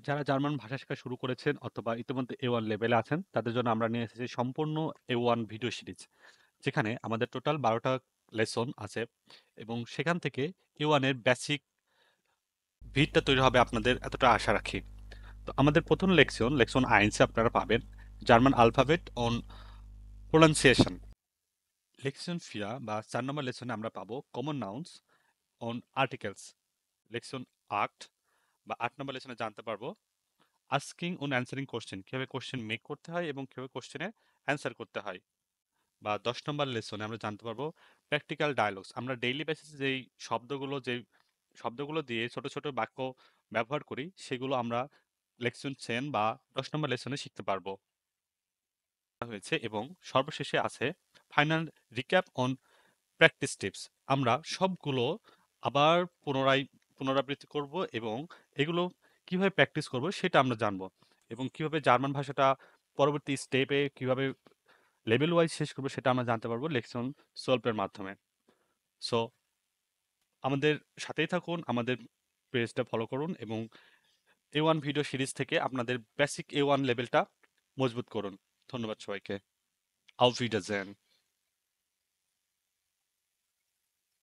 যারা জার্মান ভাষা শেখা শুরু করেছেন অথবা ইতিমধ্যে A1 লেভেলে আছেন, তাদের জন্য আমরা নিয়ে এসেছি সম্পূর্ণ A1 ভিডিও সিরিজ। যেখানে আমাদের টোটাল ১২টা লেসন আছে এবং সেখান থেকে A1 এর বেসিক ভিতটা তৈরি হবে আপনাদের এতটা আশা রাখি। তো আমাদের প্রথম লেকশন 1 এ আপনারা পাবেন জার্মান আলফাবেট অন প্রোনাউন্সিয়েশন। লেকশন 4 বা 4 নম্বর লেসনে আমরা পাবো কমন নাউন্স অন আর্টিকেলস। লেকশন 8 বা 8 নম্বর লেসনে জানতে পারবো আস্কিং অন অ্যান্সারিং কোশ্চেন, কিভাবে কোশ্চেন মেক করতে হয় এবং কিভাবে কোশ্চেনের অ্যান্সার করতে হয়। বা 10 নম্বর লেসনে আমরা জানতে পারবো প্র্যাকটিক্যাল ডায়ালগস। আমরা ডেইলি বেসিসে যেই শব্দগুলো দিয়ে ছোট ছোট বাক্য ব্যবহার করি, সেগুলো আমরা লেসন 10 বা 10 নম্বর লেসনে শিখতে পারবো হয়েছে। এবং সর্বশেষে আছে final recap on practice tips. আমরা সবগুলো আবার পুনরাবৃত্তি করব এবং এগুলো কিভাবে প্র্যাকটিস করব সেটা আমরা জানবো এবং কিভাবে জার্মান ভাষাটা পরবর্তী স্টেপে কিভাবে লেভেল ওয়াইজ শেষ করবো সেটা আমরা জানতে পারবো লেকশন 12 এর মাধ্যমে। সো আমাদের সাথেই থাকুন, আমাদের পেজটা ফলো করুন এবং A1 ভিডিও সিরিজ থেকে আপনাদের বেসিক A1 লেভেলটা মজবুত করুন। ধন্যবাদ সবাইকে। আউফ উইডারজেন।